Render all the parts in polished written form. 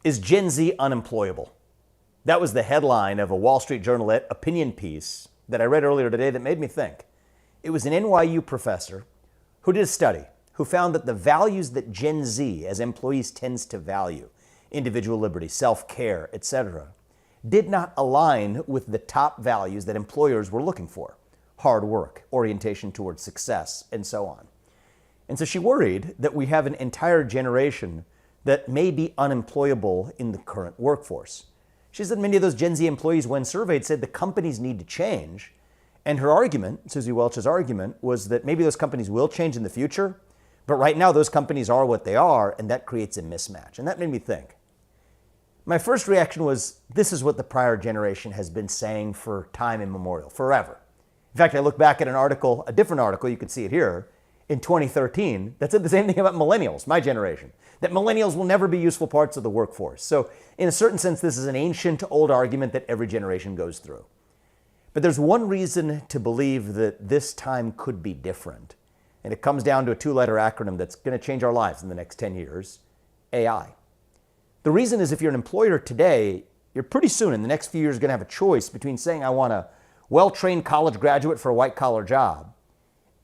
Is Gen Z unemployable? That was the headline of a Wall Street Journal opinion piece that I read earlier today that made me think. It was an NYU professor who did a study who found that the values that Gen Z as employees tends to value, individual liberty, self-care, etc., did not align with the top values that employers were looking for: hard work, orientation towards success, and so on. And so she worried that we have an entire generation that may be unemployable in the current workforce. She said many of those Gen Z employees, when surveyed, said the companies need to change. And her argument, Susie Welch's argument, was that maybe those companies will change in the future, but right now those companies are what they are, and that creates a mismatch. And that made me think. My first reaction was, this is what the prior generation has been saying for time immemorial, forever. In fact, I look back at an article, a different article, you can see it here, in 2013, that said the same thing about millennials, my generation, that millennials will never be useful parts of the workforce. So in a certain sense, this is an ancient old argument that every generation goes through. But there's one reason to believe that this time could be different. And it comes down to a two-letter acronym that's going to change our lives in the next 10 years, AI. The reason is if you're an employer today, you're pretty soon in the next few years going to have a choice between saying I want a well-trained college graduate for a white-collar job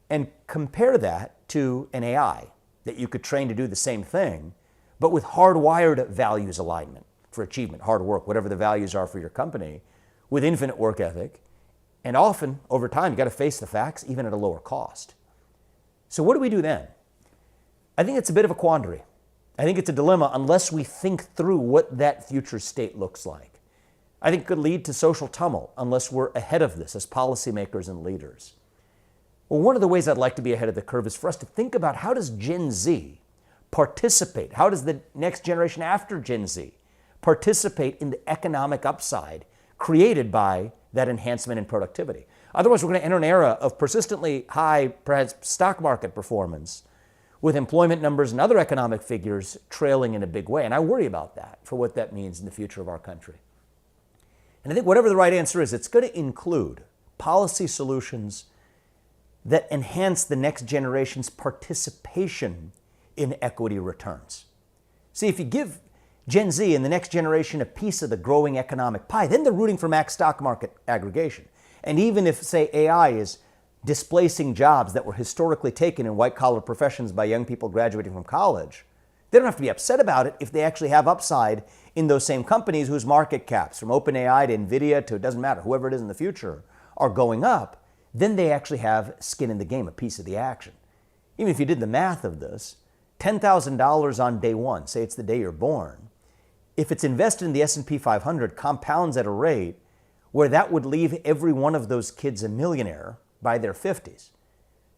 and compare that to an AI that you could train to do the same thing, but with hardwired values alignment for achievement, hard work, whatever the values are for your company, with infinite work ethic. And often, over time, you got to face the facts, even at a lower cost. So what do we do then? I think it's a bit of a quandary. I think it's a dilemma unless we think through what that future state looks like. I think it could lead to social tumult unless we're ahead of this as policymakers and leaders. Well, one of the ways I'd like to be ahead of the curve is for us to think about how does Gen Z participate? How does the next generation after Gen Z participate in the economic upside created by that enhancement in productivity? Otherwise, we're going to enter an era of persistently high, perhaps, stock market performance with employment numbers and other economic figures trailing in a big way. And I worry about that for what that means in the future of our country. And I think whatever the right answer is, it's going to include policy solutions that enhance the next generation's participation in equity returns. See, if you give Gen Z and the next generation a piece of the growing economic pie, then they're rooting for max stock market aggregation. And even if, say, AI is displacing jobs that were historically taken in white-collar professions by young people graduating from college, they don't have to be upset about it if they actually have upside in those same companies whose market caps, from OpenAI to NVIDIA to it doesn't matter, whoever it is in the future, are going up. Then they actually have skin in the game, a piece of the action. Even if you did the math of this, $10,000 on day one, say it's the day you're born, if it's invested in the S&P 500, compounds at a rate where that would leave every one of those kids a millionaire by their 50s.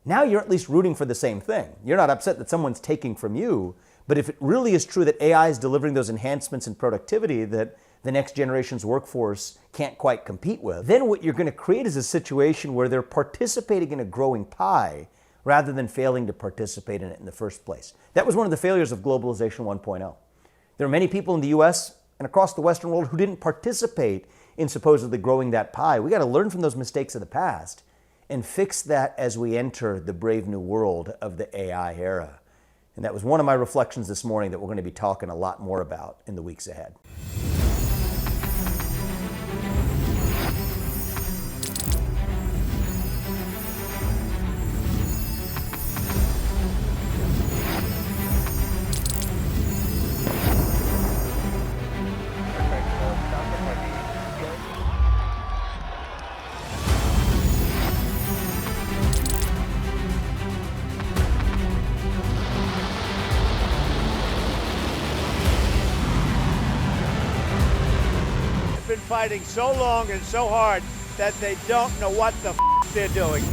Now you're at least rooting for the same thing. You're not upset that someone's taking from you, but if it really is true that AI is delivering those enhancements in productivity that the next generation's workforce can't quite compete with, then what you're going to create is a situation where they're participating in a growing pie rather than failing to participate in it in the first place. That was one of the failures of globalization 1.0. There are many people in the US and across the Western world who didn't participate in supposedly growing that pie. We got to learn from those mistakes of the past and fix that as we enter the brave new world of the AI era. And that was one of my reflections this morning that we're going to be talking a lot more about in the weeks ahead. Fighting so long and so hard that they don't know what the they're doing.